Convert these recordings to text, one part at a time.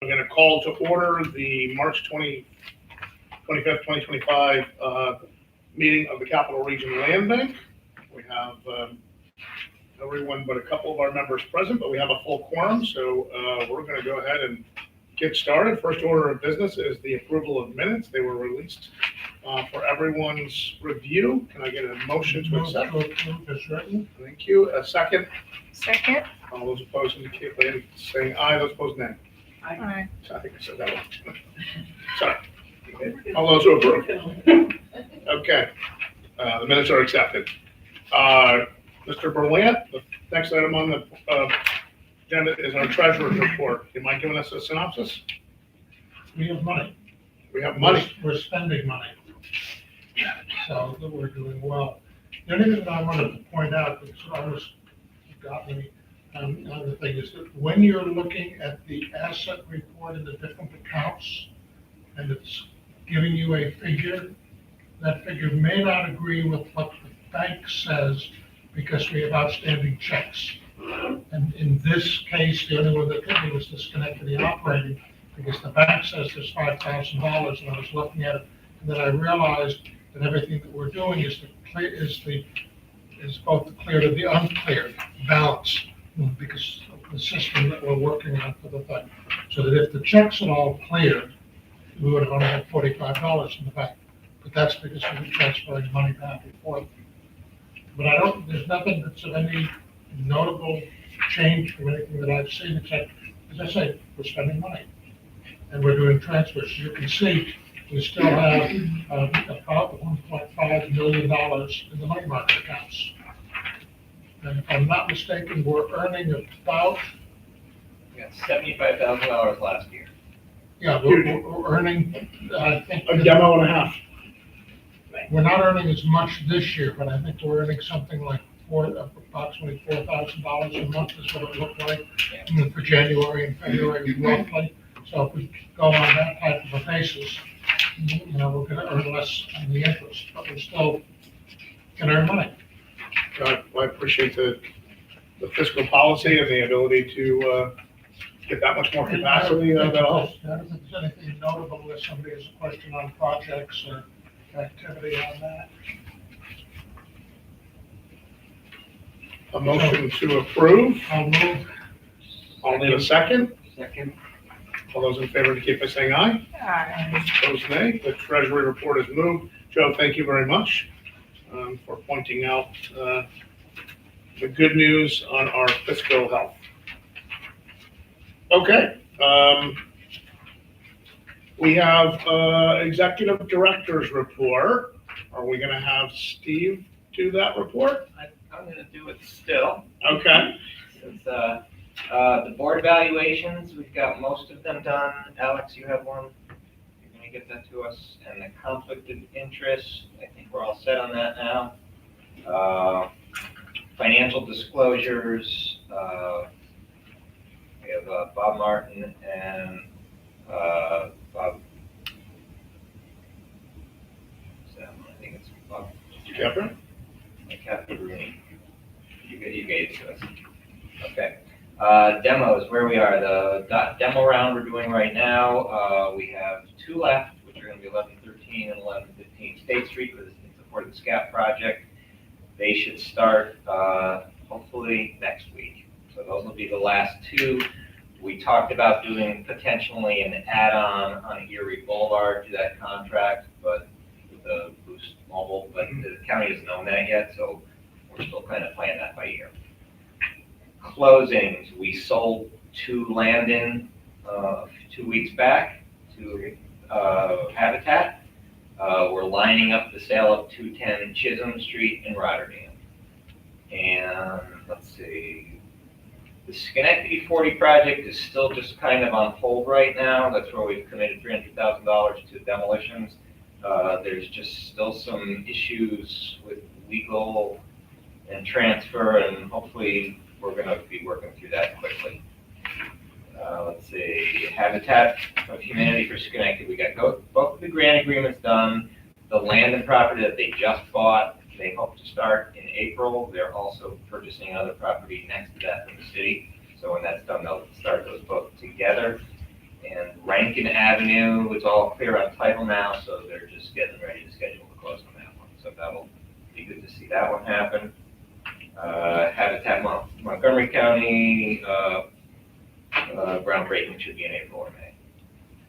going to call to order the March 25th, 2025 meeting of the Capital Region Land Bank. We have everyone but a couple of our members present, but we have a full quorum, so we're going to go ahead and get started. First order of business is the approval of minutes. They were released for everyone's review. Can I get a motion to accept? Thank you. A second? Second. All those opposed indicate by saying aye. Those opposed, nay. Aye. I think I said that one. Sorry. All those who approve. Okay. The minutes are accepted. Mr. Berlant, the next item on the agenda is our treasurer's report. Do you mind giving us a synopsis? We have money. We have money. We're spending money. So we're doing well. The only thing that I wanted to point out, which almost got me, another thing is that when you're looking at the asset report in the different accounts, and it's giving you a figure, that figure may not agree with what the bank says because we have outstanding checks. And in this case, the only one that could be was disconnected the operating, because the bank says there's $5,000, and I was looking at it, and then I realized that everything that we're doing is both the cleared and the uncleared balance, because of the system that we're working on for the thing. So that if the checks are all cleared, we would have only had $45 in the bank. But that's because we were transferring money back and forth. But there's nothing that's of any notable change from anything that I've seen, except, as I say, we're spending money. And we're doing transfers. You can see we still have about $1.5 million in the money market accounts. And if I'm not mistaken, we're earning about... We got $75,000 last year. Yeah, we're earning, I think... A demo and a half. We're not earning as much this year, but I think we're earning something like approximately $4,000 a month is what it looked like for January and February roughly. So if we go on that type of a basis, we're going to earn less on the interest, but we're still going to earn money. I appreciate the fiscal policy and the ability to get that much more capacity. I don't think there's anything notable if somebody has a question on projects or activity on that. A motion to approve. I'll move. I'll need a second. Second. All those in favor indicate by saying aye. Aye. Opposed, nay. The treasury report is moved. Joe, thank you very much for pointing out the good news on our fiscal health. Okay. We have executive director's report. Are we going to have Steve do that report? I'm going to do it still. Okay. Since the board evaluations, we've got most of them done. Alex, you have one. You're going to get that to us. And the conflict of interest, I think we're all set on that now. Financial disclosures, we have Bob Martin and Bob. I think it's Bob. DiCaprio? Kathleen, Rooney. You gave it to us. Okay. Demos, where we are. The demo round we're doing right now, we have two left, which are going to be 1113 and 1115 State Street in support of the SCAP project. They should start hopefully next week. So those will be the last two. We talked about doing potentially an add-on on Erie Boulevard to that contract, but with the Boost Mobile, but the county doesn't own that yet, so we're still kind of playing that by ear. Closings, we sold to Landon 2 weeks back to Habitat. We're lining up the sale of 210 Chisholm Street in Rotterdam. And let's see, the Schenectady 40 project is still just kind of on hold right now. That's where we've committed $300,000 to demolitions. There's just still some issues with legal and transfer, and hopefully we're going to be working through that quickly. Let's see, Habitat of Humanity for Schenectady. We got both of the grant agreements done. The land and property that they just bought, they hope to start in April. They're also purchasing another property next to that from the city. So when that's done, they'll start those both together. And Rankin Avenue, it's all clear on title now, so they're just getting ready to schedule the close on that one. So that'll be good to see that one happen. Habitat Montgomery County, groundbreaking should be in April or May.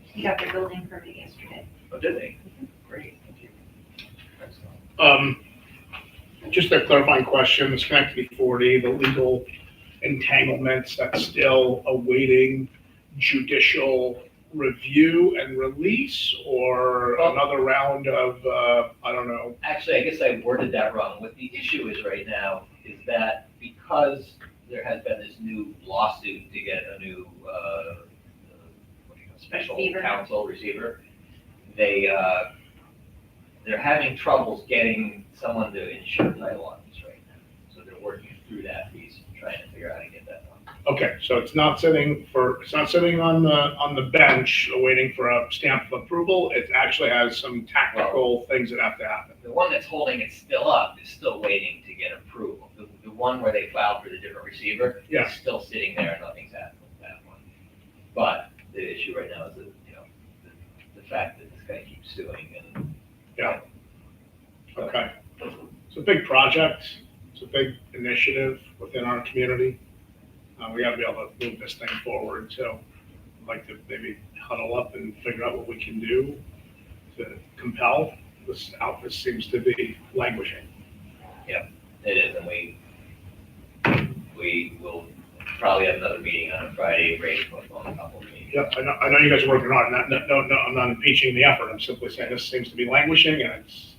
He got their building permit yesterday. Oh, did they? Great, thank you. Excellent. Just a clarifying question, the Schenectady 40, the legal entanglements that's still awaiting judicial review and release, or another round of, I don't know. Actually, I guess I worded that wrong. What the issue is right now is that because there has been this new lawsuit to get a new, special Receiver. counsel receiver, they're having troubles getting someone to insure title on these right now. So they're working through that piece, trying to figure out how to get that done. Okay, so it's not sitting on the bench waiting for a stamp of approval. It actually has some tactical things that have to happen. The one that's holding it still up is still waiting to get approval. The one where they filed for the different receiver Yeah. is still sitting there and nothing's happened with that one. But the issue right now is that, the fact that this guy keeps suing and. Yeah. Okay. It's a big project. It's a big initiative within our community. We gotta be able to move this thing forward, so I'd like to maybe huddle up and figure out what we can do to compel. This outfit seems to be languishing. It is, and we will probably have another meeting on Friday, ready to postpone a couple of meetings. Yep, I know you guys are working hard. No, I'm not impeaching the effort. I'm simply saying this seems to be languishing, and it's,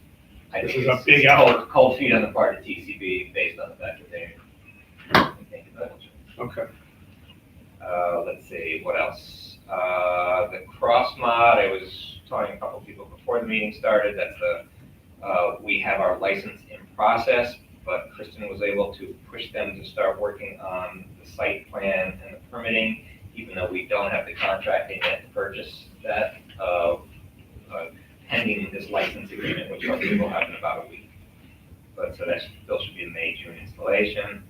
I This think is a it's big cold feet on the part of TCB based on the fact that they're thinking about it. okay. Let's see, what else? The cross mod, I was talking to a couple of people before the meeting started, that's we have our license in process, but Kristen was able to push them to start working on the site plan and the permitting, even though we don't have the contracting yet to purchase that, pending this license agreement, which hopefully will happen in about a week. But so that still should be a May, June installation.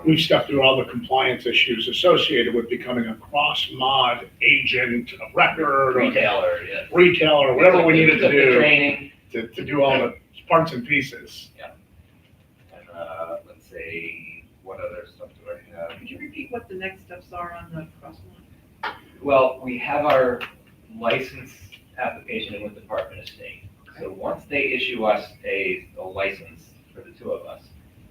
We've stepped through all the compliance issues associated with becoming a cross-mod agent of record, or Retailer, yes. retailer, whatever we needed to Took the do training, to do all the parts and pieces. and, let's see, what other stuff do I have? Could you repeat what the next steps are on the crosswalk? Well, we have our license application in with the Department of State. So once they issue us a license for the two of us,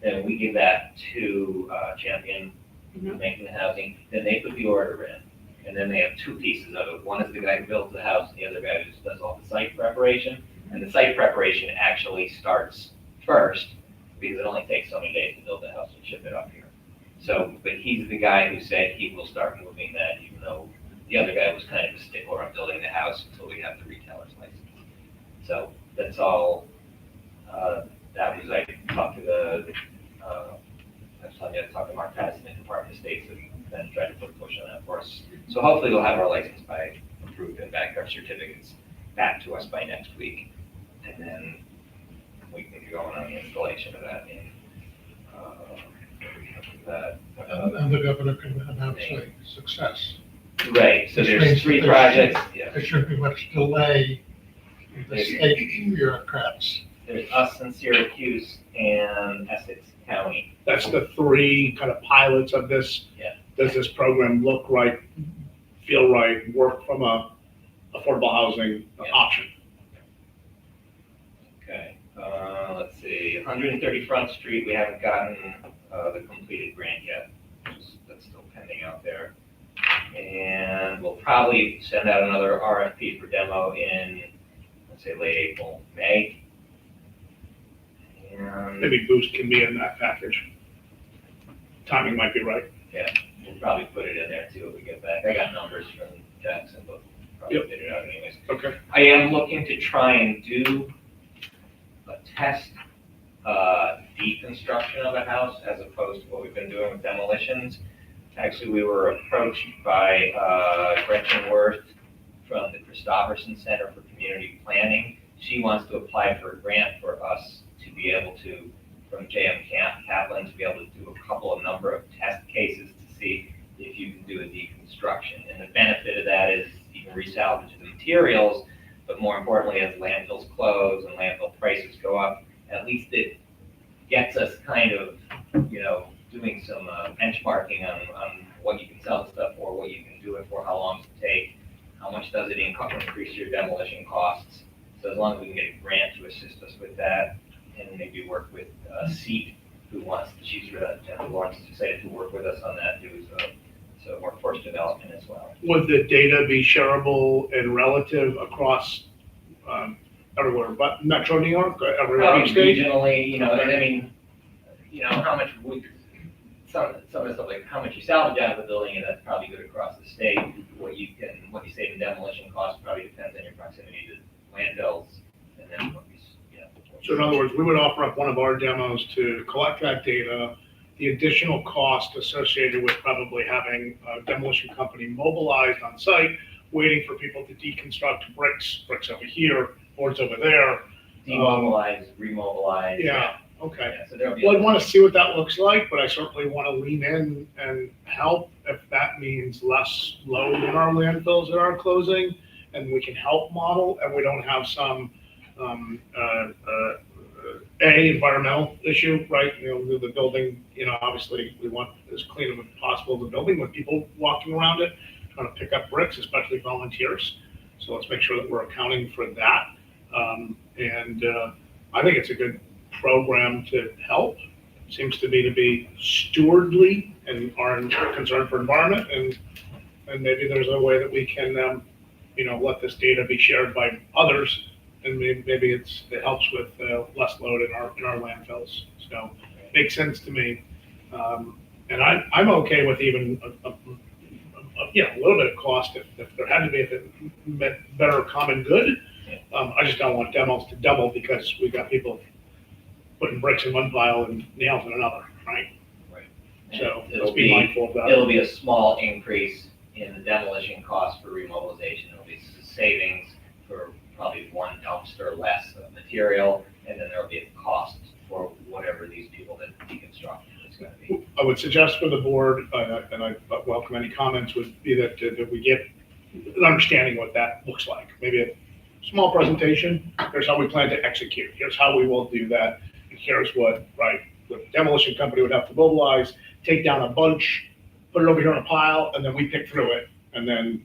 then we give that to Champion Mhm. Making Housing, then they put the order in. And then they have two pieces of it. One is the guy who builds the house, and the other guy who just does all the site preparation. And the site preparation actually starts first, because it only takes so many days to build the house and ship it up here. So, but he's the guy who said he will start moving that, even though the other guy was kind of a stickler on building the house until we have the retailer's license. So that's all, that was, I talked to I was telling you, I talked to Mark Patterson in the Department of State, so he then tried to put a push on that for us. So hopefully we'll have our license by approved and back our certificates back to us by next week. And then we can get going on the installation of that in, And the governor can announce a success. right, so Which there's means three that projects, yeah. There shouldn't be much delay with the state bureaucrats. There's us in Syracuse and Essex County. That's the three kind of pilots of this. Yeah. Does this program look right, feel right, work from a affordable housing Yeah. option? Okay, let's see, 130 Front Street, we haven't gotten the completed grant yet. That's still pending out there. And we'll probably send out another RFP for demo in, let's say, late April, May. And Maybe Boost can be in that package. Timing might be right. we'll probably put it in there too if we get back. I got numbers from Jackson, but probably Yep. figure it out anyways. Okay. I am looking to try and do a test deconstruction of a house as opposed to what we've been doing with demolitions. Actually, we were approached by Gretchen Worth from the Christopherson Center for Community Planning. She wants to apply for a grant for us to be able to, from JM Kaplan, to be able to do a couple of number of test cases to see if you can do a deconstruction construction. And the benefit of that is you can resalvage the materials, but more importantly, as landfills close and landfill prices go up, at least it gets us kind of, doing some benchmarking on what you can sell the stuff for, what you can do it for, how long does it take, how much does it increase your demolition costs. So as long as we can get a grant to assist us with that, and maybe work with Seat, who wants to say to work with us on that, do so workforce development as well. Would the data be shareable and relative across everywhere, but Metro New York, everywhere Probably upstate? regionally, and I mean, how much some of the stuff like how much you salvage out of a building, and that's probably good across the state. What you save in demolition costs probably depends on your proximity to landfills, and then So in other words, we would offer up one of our demos to collect that data, the additional cost associated with probably having a demolition company mobilized on site, waiting for people to deconstruct bricks over here, boards over there. demobilize, remobilize. Yeah, okay. Yeah, so there'll be. Well, I want to see what that looks like, but I certainly want to lean in and help if that means less load in our landfills that are closing, and we can help model, and we don't have some environmental issue, right? The building, obviously we want as clean as possible, the building with people walking around it, trying to pick up bricks, especially volunteers. So let's make sure that we're accounting for that. I think it's a good program to help. Seems to be stewardly and are concerned for environment, and maybe there's a way that we can, let this data be shared by others, and maybe it helps with less load in our landfills. So makes sense to me, and I'm okay with even a little bit of cost if there had to be, if it meant better common good. I just don't want demos to double because we got people putting bricks in one pile and nails in another, right? Right. So It'll let's be mindful of that. It'll be a small increase in the demolition cost for remobilization. It'll be savings for probably one dumpster less of material, and then there'll be a cost for whatever these people that deconstruct is going to be. I would suggest for the board, and I welcome any comments, would be that we get an understanding what that looks like. Maybe a small presentation. Here's how we plan to execute. Here's how we will do that. And here's what, right, the demolition company would have to mobilize, take down a bunch, put it over here in a pile, and then we pick through it. And then,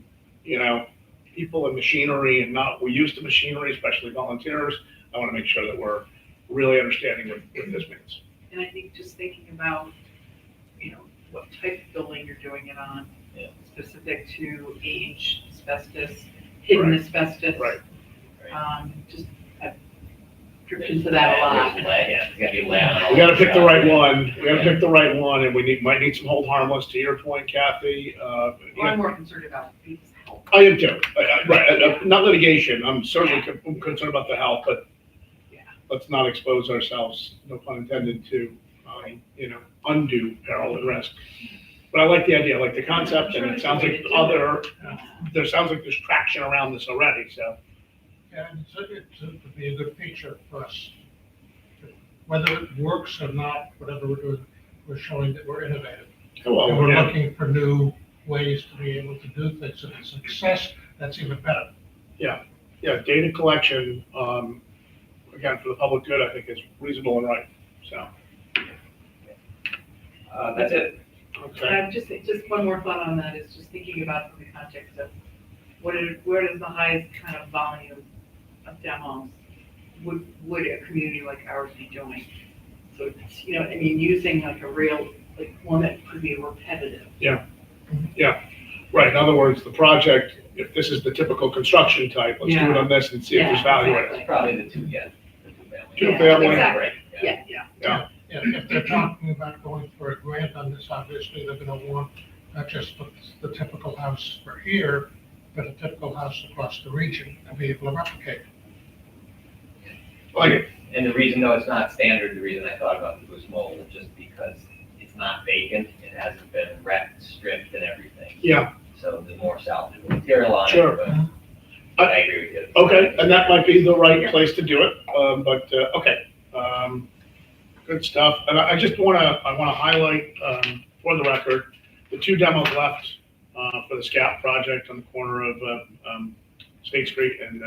people and machinery, and we use the machinery, especially volunteers. I want to make sure that we're really understanding what this means. And I think just thinking about, what type of building you're doing it on, Yeah. specific to age, asbestos, hidden Right. asbestos. Right. Just, I've dripped into that a lot. Yeah, it's got to be lead. We gotta pick the right one. We gotta pick the right one, and might need some hold harmless, to your point, Kathy. Well, I'm more concerned about people's health. I am too. Right, not litigation. I'm certainly concerned about the health, but let's not expose ourselves, no pun intended, to, undue peril and risk. But I like the idea, I like the concept, and it sounds like there's traction around this already, so. Yeah, and it would be a good feature for us. Whether it works or not, whatever we're doing, we're showing that we're innovative. And we're yeah. looking for new ways to be able to do things. If it's a success, that's even better. Yeah, data collection, again, for the public good, I think is reasonable and right, so. That's it. Okay. Just one more thought on that is just thinking about in the context of where does the highest kind of volume of demos would a community like ours be doing? So it's, using like a real, one that could be repetitive. Yeah, right. In other words, the project, if this is the typical construction type, let's do it on this and see if there's value in it. It's probably the two family. Two family. Exactly. Right, Yeah. Yeah. If they're talking about going for a grant on this, obviously they're gonna want not just the typical house for here, but a typical house across the region and be able to replicate. Like it. And the reason, though, it's not standard, the reason I thought about the Boost Mobile is just because it's not vacant, it hasn't been wrecked, stripped and everything. Yeah, So the more salvageable material on Sure. it, but I agree with you. okay, and that might be the right place to do it, okay. Good stuff, and I just wanna highlight, for the record, the two demos left for the SCAP project on the corner of State Street and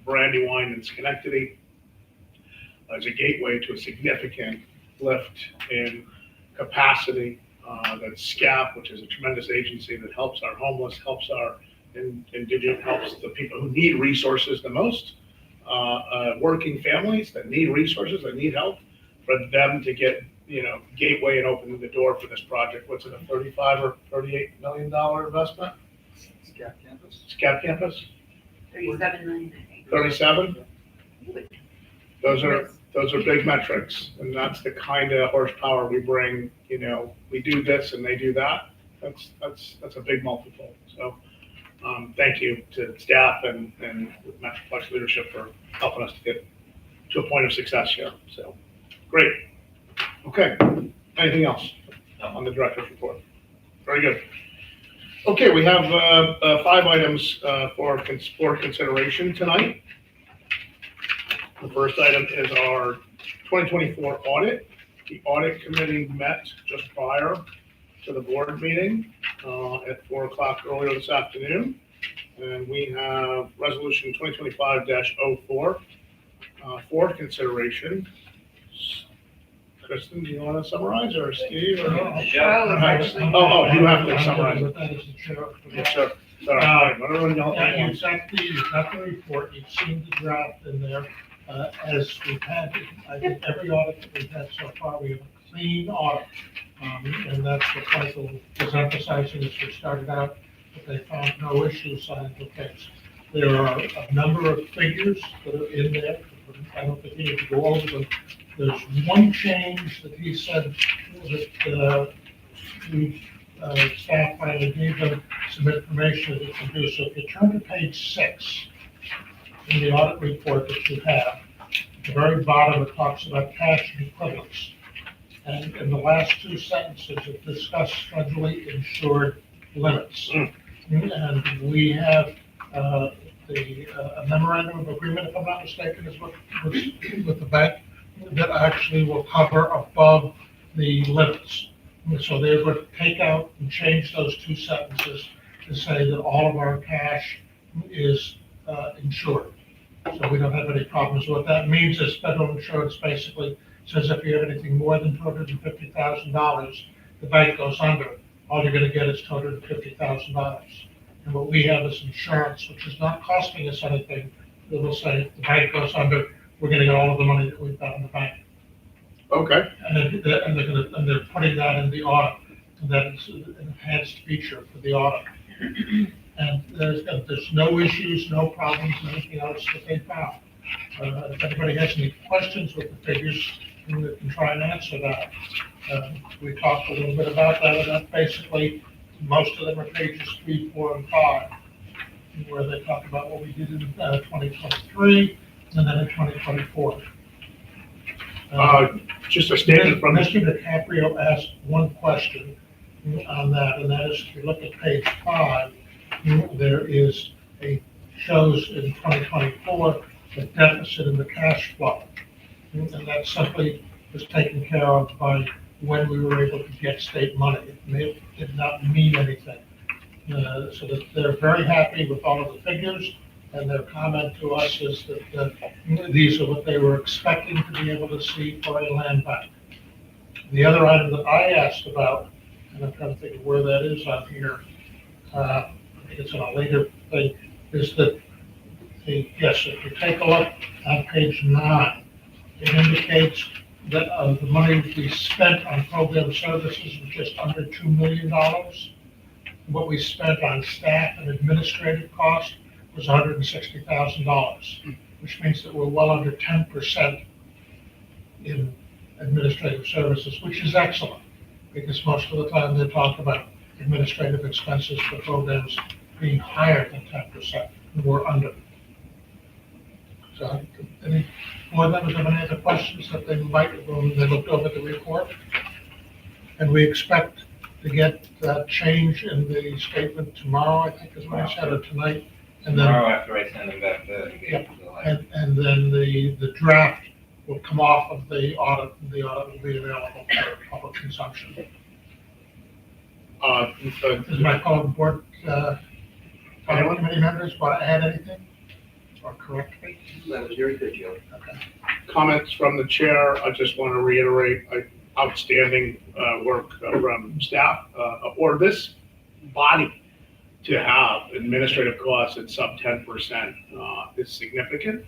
Brandywine in Schenectady. As a gateway to a significant lift in capacity. That SCAP, which is a tremendous agency that helps our homeless, helps our indigent, helps the people who need resources the most, working families that need resources, that need help, for them to get, gateway and open the door for this project. What's it, a $35 or $38 million investment? SCAP campus. SCAP campus, 37 million, I think. 37? Those are big metrics, and that's the kind of horsepower we bring. We do this and they do that. That's a big multiple. So, thank you to staff and Metroplex leadership for helping us to get to a point of success here. So, great. Okay. Anything else on the director's report? Very good. Okay, we have 5 items for consideration tonight. The first item is our 2024 audit. The audit committee met just prior to the board meeting at 4 o'clock earlier this afternoon. And we have resolution 2025-04 for consideration. Kristen, do you want to summarize, or Steve? Or? it's actually. Oh, you have to summarize. That is the chair. Yes, sir. Sorry, everyone else. Yeah, you've got the report, you've seen the draft in there. As we've had, I think every audit that we've had so far, we have a clean audit. And that's what Michael was emphasizing as we started out, that they found no issues on the case. There are a number of figures that are in there. I don't think we need to go over them. There's one change that he said that staff finally gave them some information that they can do. So if you turn to page 6 in the audit report that you have, at the very bottom it talks about cash and equivalents. And in the last 2 sentences it discusses federally insured limits. And we have a memorandum of agreement, if I'm not mistaken, is what with the bank, that actually will cover above the limits. So they're going to take out and change those 2 sentences to say that all of our cash is insured. So we don't have any problems. What that means is federal insurance basically says if you have anything more than $250,000, the bank goes under. All you're going to get is $250,000. And what we have is insurance, which is not costing us anything. It will say if the bank goes under, we're going to get all of the money that we've got in the bank. Okay. And they're putting that in the audit. And that is an enhanced feature for the audit. And there's no issues, no problems, anything else that they found. If anybody has any questions with the figures, we can try and answer that. We talked a little bit about that, and that basically, most of them are pages 3, 4, and 5, where they talk about what we did in 2023 and then in 2024. Just a statement from Mr. DiCaprio asked one question on that, and that is, if you look at page 5, there is shows in 2024 the deficit in the cash flow. And that simply was taken care of by when we were able to get state money. It did not mean anything. So that they're very happy with all of the figures, and their comment to us is that these are what they were expecting to be able to see for a land bank. The other item that I asked about, and I'm trying to think of where that is on here, I think it's on a later thing, is that yes, if you take a look on page 9, it indicates that the money we spent on program services was just under $2 million. What we spent on staff and administrative costs was $160,000, which means that we're well under 10% in administrative services, which is excellent, because most of the time they talk about administrative expenses for programs being higher than 10%, and we're under. So, any board members have any other questions that they might, when they looked over the report? And we expect to get that change in the statement tomorrow, I think is what I said, or tonight. And then, Tomorrow after I send them back the and then the draft will come off of the audit, and the audit will be available for public consumption. Does my fellow board, fellow committee members want to add anything or correct me? That was very good, Joe. Okay. Comments from the chair, I just want to reiterate outstanding work from staff or this body to have administrative costs at sub 10% is significant.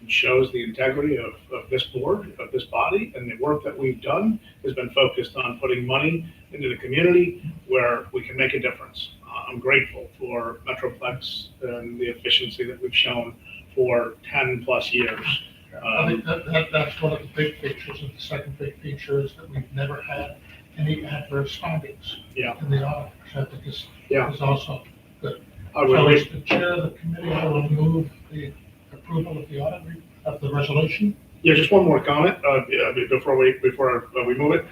It shows the integrity of this board, of this body, and the work that we've done has been focused on putting money into the community where we can make a difference. I'm grateful for Metroplex and the efficiency that we've shown for 10 plus years. I think that's one of the big features, and the second big feature is that we've never had any adverse findings Yeah. in the audit, which I think is also good. I So would, is the chair of the committee will move the approval of the audit, of the resolution? yeah, just one more comment before we move it.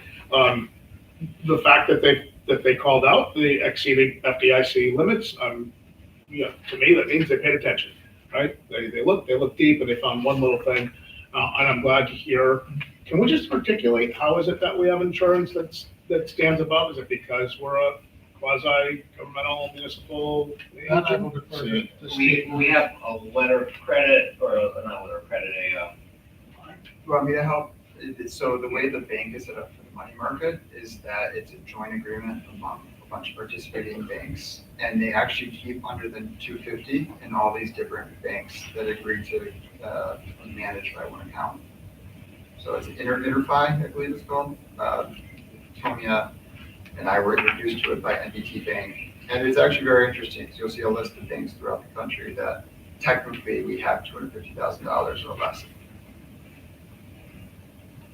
The fact that they called out the exceeding FDIC limits, to me, that means they paid attention, right? They looked deep and they found one little thing, and I'm glad to hear. Can we just articulate how is it that we have insurance that stands above? Is it because we're a quasi-governmental municipal And I will agency? defer to We, we have a letter of credit, or not letter of credit, You want me to help? So the way the bank is set up for the money market is that it's a joint agreement among a bunch of participating banks. And they actually keep under the 250 in all these different banks that agree to manage by one account. So it's InterFi, I believe it's called. Tonya and I were introduced to it by NBT Bank. And it's actually very interesting because you'll see a list of banks throughout the country that technically we have $250,000 or less.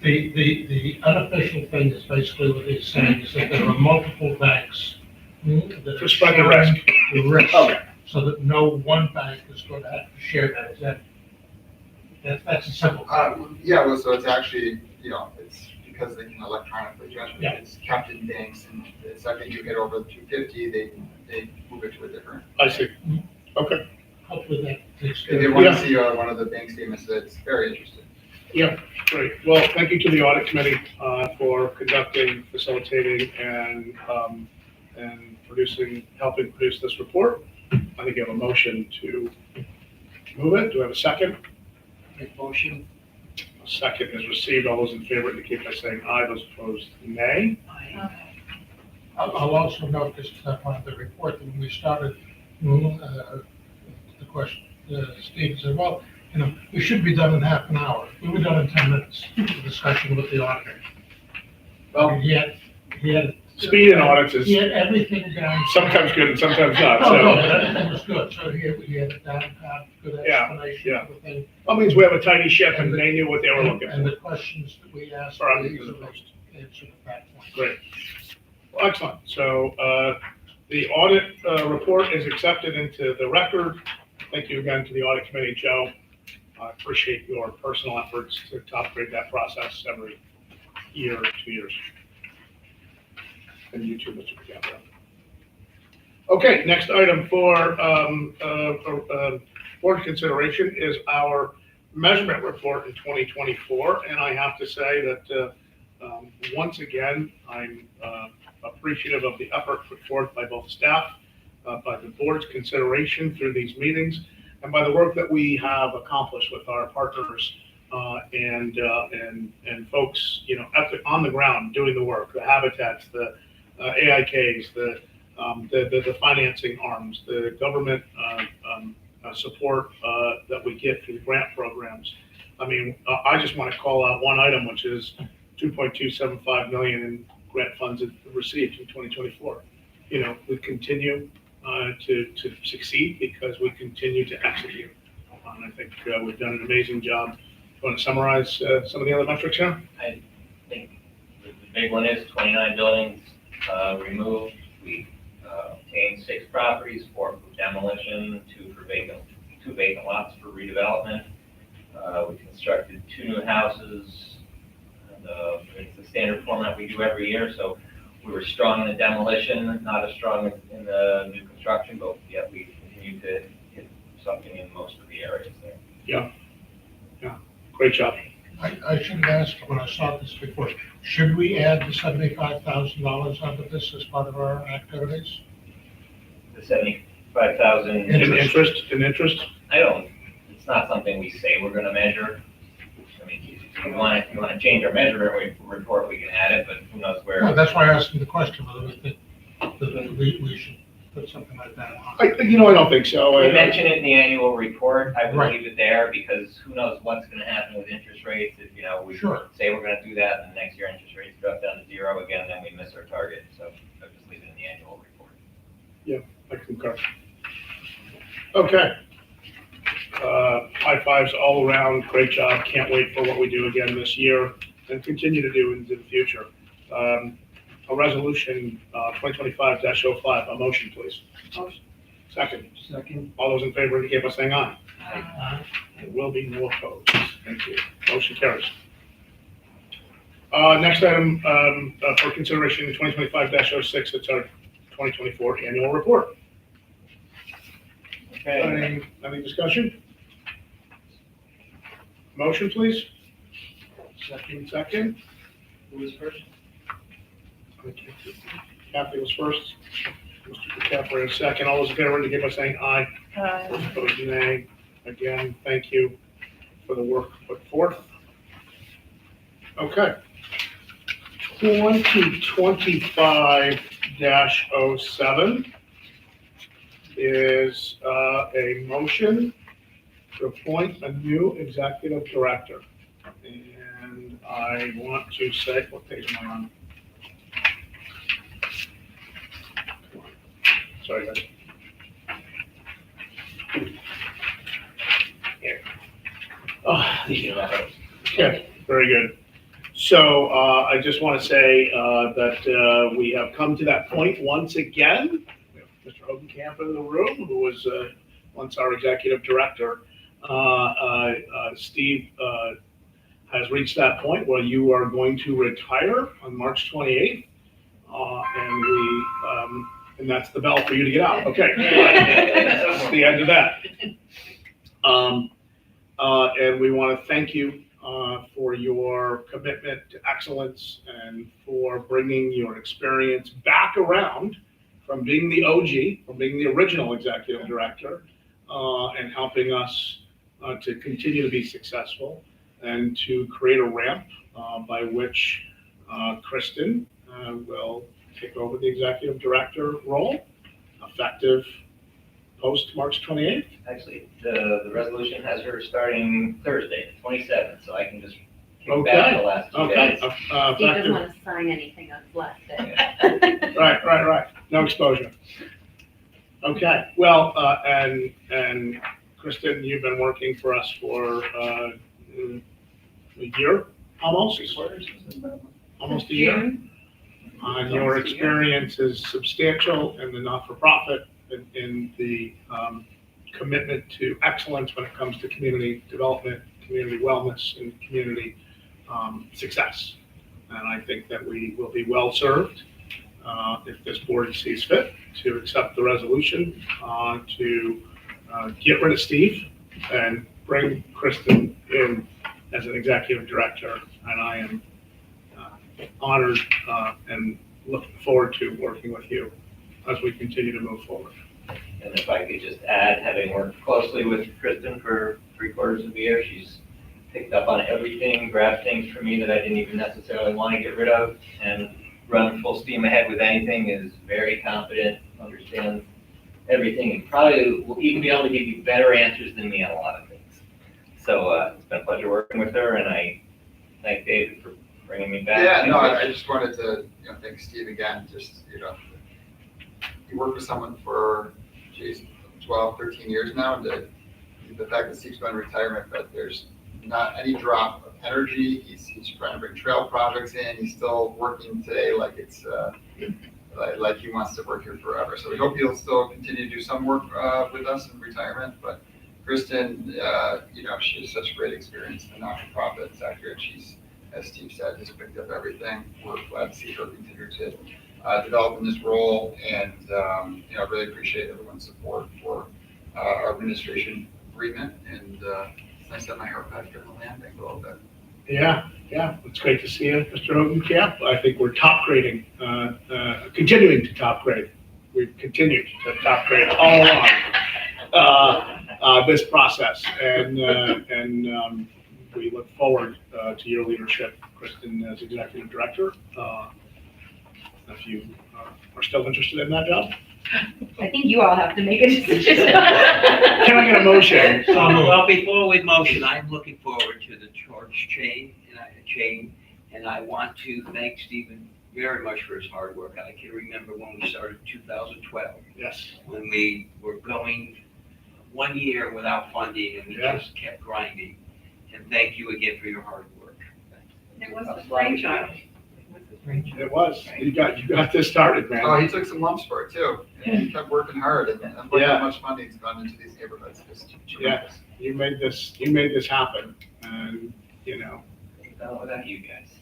The unofficial thing is basically what he's saying is that there are multiple banks that To are spread the sharing risk. the risk, Okay. so that no one bank is going to have to share that. Is that's a simple. Yeah, well, so it's actually, it's because they can electronically judge it. Yeah. It's kept in banks, and the second you get over the 250, they move it to a different. I see. Okay. Hopefully that takes If care they of it. want Yeah. to see one of the bank statements, that's very interesting. Yeah, great. Well, thank you to the audit committee for conducting, facilitating, and helping produce this report. I think you have a motion to move it. Do I have a second? Make motion. A second is received. All those in favor indicate by saying aye. Those opposed, nay. I'll also note, just as I wanted the report, that when we started, the question, Steve said, well, we should be done in half an hour. We were done in 10 minutes, the discussion with the auditor. Well, He had. Speed in audits is He had everything down. sometimes good and sometimes not. No, So but everything was good, so he had it down, good Yeah, explanation yeah. of the thing. that means we have a tiny ship and they knew what they were looking And for. the questions that we asked, Or, we easily answered at that point. Great. Well, excellent. So the audit report is accepted into the record. Thank you again to the audit committee, Joe. I appreciate your personal efforts to upgrade that process every year or 2 years. And you too, Mr. DiCaprio. Okay, next item for board consideration is our measurement report in 2024. And I have to say that once again, I'm appreciative of the effort put forth by both staff, by the board's consideration through these meetings, and by the work that we have accomplished with our partners and folks, on the ground doing the work, the habitats, the AIKs, the financing arms, the government support that we get through grant programs. I mean, I just want to call out one item, which is $2.275 million in grant funds received in 2024. We continue to succeed because we continue to execute. And I think we've done an amazing job. You want to summarize some of the other metrics here? I think the big one is 29 buildings removed. We obtained 6 properties, 4 for demolition, 2 vacant lots for redevelopment. We constructed 2 new houses. And, it's the standard format we do every year, so we were strong in the demolition, not as strong in the new construction, but yet we continue to hit something in most of the areas there. Yeah. Great job. I should have asked when I saw this before, should we add the $75,000 onto this as part of our activities? The 75,000. In interest? I don't, it's not something we say we're gonna measure. I mean, if you wanna change our measurement report, we can add it, but who knows Well, where. that's why I asked him the question, whether we think that we should put something like that on. I don't think so. We mention it in the annual report, I would Right. leave it there, because who knows what's gonna happen with interest rates, if, we Sure. say we're gonna do that, and the next year interest rates drop down to zero again, then we miss our target, so I'll just leave it in the annual report. I concur. Okay. High fives all around, great job, can't wait for what we do again this year and continue to do into the future. A resolution, 2025-05, a motion, please. Second. Second. All those in favor indicate by saying aye. Uh, There will be no opposed. Thank you. Motion carries. Next item, for consideration, 2025-06, it's our 2024 annual report. Okay, Any discussion? Motion, please? Second? Who was first? Kathy was first. Mr. DiCaprio is second. All those in favor indicate by saying aye. Those opposed, nay. Again, thank you for the work put forth. Okay. 2025-07 is a motion to appoint a new executive director. And I want to say, what page am I on? Sorry, guys. Here. Oh, okay, very good. So I just want to say that we have come to that point once again. We have Mr. Hogenkamp in the room, who was once our executive director. Steve has reached that point where you are going to retire on March 28th. And that's the bell for you to get out. Okay, that's the end of that. And we want to thank you for your commitment to excellence and for bringing your experience back around from being the OG, from being the original executive director, and helping us to continue to be successful and to create a ramp by which Kristen will take over the executive director role, effective post March 28th. actually, the resolution has her starting Thursday, the 27th, so I can just kick Okay. back the last 2 Okay. days. He doesn't Effective. want to sign anything on his last day. Right. No exposure. Okay, well, and Kristen, you've been working for us for a year, almost? Almost a year. And your experience is substantial in the not-for-profit, in the commitment to excellence when it comes to community development, community wellness, and community success. And I think that we will be well-served if this board sees fit to accept the resolution to get rid of Steve and bring Kristen in as an executive director. And I am honored and looking forward to working with you as we continue to move forward. And if I could just add, having worked closely with Kristen for 3/4 of the year, she's picked up on everything, grabbed things for me that I didn't even necessarily want to get rid of, and run full steam ahead with anything, is very confident, understands everything, and probably will even be able to give you better answers than me on a lot of things. So it's been a pleasure working with her, and I thank David for bringing me back. Yeah, no, I just wanted to, thank Steve again, just, you worked with someone for, 12, 13 years now, and the fact that Steve's going to retirement, but there's not any drop of energy. He's trying to bring trail projects in. He's still working today like it's, like he wants to work here forever. So we hope he'll still continue to do some work with us in retirement, but Kristen, she has such great experience in the not-for-profit sector, and she's, as Steve said, just picked up everything. We're glad to see her continue to develop in this role, and I really appreciate everyone's support for our administration agreement. And it's nice to have my hair back during the land bank a little bit. Yeah, it's great to see you, Mr. Hogan. Yeah, I think we're top grading, continuing to top grade. We've continued to top grade all along this process, and we look forward to your leadership, Kristen, as executive director. If you are still interested in that job, I think you all have to make a decision. can I get a motion? Well, before we motion, I'm looking forward to the torch chain, and I want to thank Stephen very much for his hard work. I can remember when we started in 2012, Yes. when we were going 1 year without funding, and we Yeah. just kept grinding. And thank you again for your hard work. It was the brainchild. It was. You got this started, man. Oh, he took some lumps for it too. And he kept working hard and look Yeah. how much money's gone into these neighborhoods. It's Yeah. tremendous. You made this happen, and Without you guys.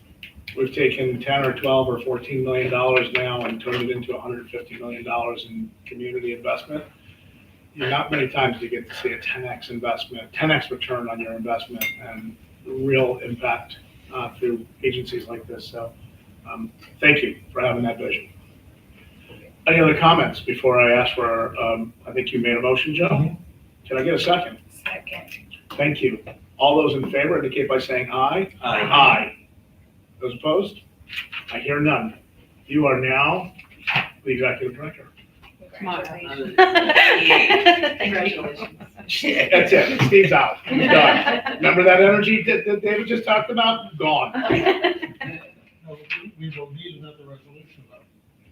we've taken 10 or 12 or 14 million dollars now and turned it into 150 million dollars in community investment. Not many times do you get to see a 10x investment, 10x return on your investment, and real impact through agencies like this. So, thank you for having that vision. Any other comments before I ask for? I think you made a motion, Joe. Can I get a second? Second. Thank you. All those in favor indicate by saying aye. Aye. Aye. Those opposed? I hear none. You are now the executive director. Congratulations. Congratulations. That's it. Steve's out. He's done. Remember that energy that David just talked about? Gone. No, we will need another resolution though,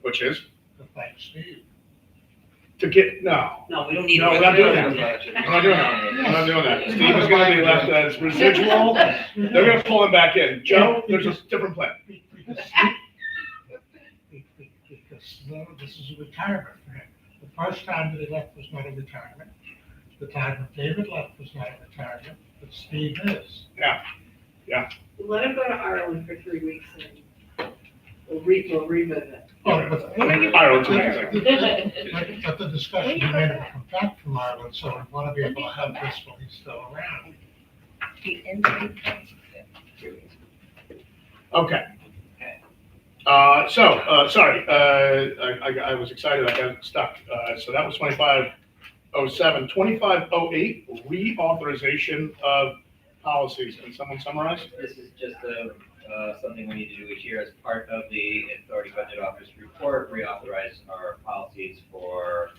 Which is to thank Steve. to get, no. No, we don't need. No, we're not doing that. We're not doing that. We're not doing that. Steve is gonna be left as residual. They're gonna pull him back in. Joe, there's a different plan. Because this is a retirement for him. The first time that he left was not a retirement. The time that David left was not a retirement, but Steve is. Let him go to Ireland for 3 weeks and we'll revisit. Oh, but- Ireland's amazing. But the discussion, he may never come back from Ireland, so we want to be able to have this while he's still around. The injury. Okay. Sorry, I was excited, I got stuck. So that was 2507. 2508, reauthorization of policies. Can someone summarize? This is just something we need to do each year as part of the Authority Budget Office report, reauthorize our policies for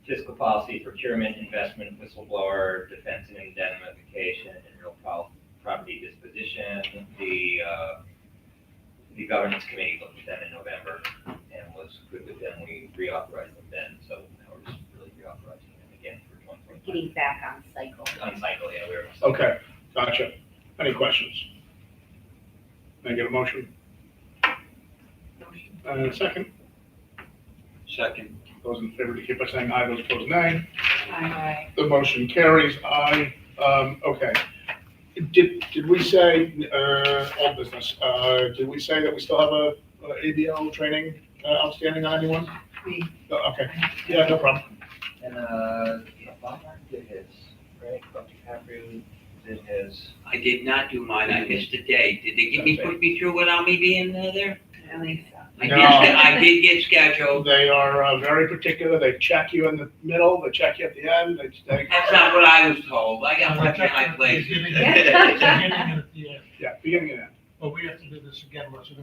fiscal policy, procurement, investment, whistleblower, defense and indemnification, and real property disposition. The governance committee looked at them in November and was good with them. We reauthorized them then, so now we're just really reauthorizing them again for 2025. Getting back on cycle. On cycle, yeah, we're. Okay, gotcha. Any questions? Can I get a motion? Second, Second. those in favor to keep by saying aye, those opposed nay. Aye. The motion carries. Aye. Okay. Did we say, all business, did we say that we still have a ABL training outstanding on anyone? Me. Okay, yeah, no problem. And, Berlant did his, right? DiCaprio did his. I did not do mine, I missed a day. Did they put me through without me being there? I think so. I did get scheduled. They are very particular. They check you in the middle, they check you at the end, they, That's not what I was told. I got put behind places. Beginning and at the end. yeah, beginning and end. But we have to do this again, was it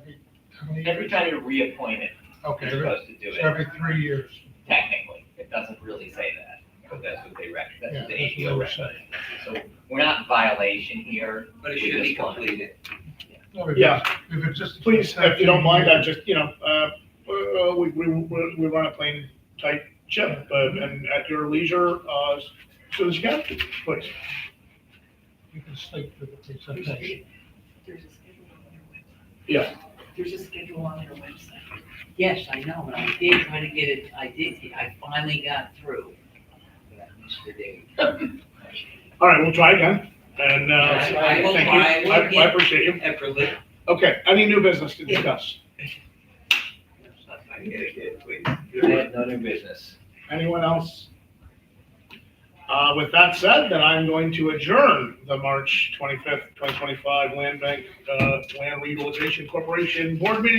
how many Every years? time you're reappointed, Okay, you're supposed to do so it, every 3 years. technically. It doesn't really say that, but that's what they recommend, Yeah, that's what the that's what APO they recommends. So we're not in violation here. But it should be completed. Yeah. We've existed. Please, if you don't mind, I just, we run a plain tight ship, and at your leisure, as soon as you can, please. You can sleep through the presentation. There's a schedule on their website. Yeah. There's a schedule on their website. Yes, I know, but I did try to get it, I finally got through. But I missed the day. All right, we'll try again, and, I will thank try you. I again. appreciate you. Effortless. Okay, any new business to discuss? No new business. Anyone else? With that said, then I'm going to adjourn the March 25th, 2025 Land Bank, Land Reutilization Corporation Board meeting.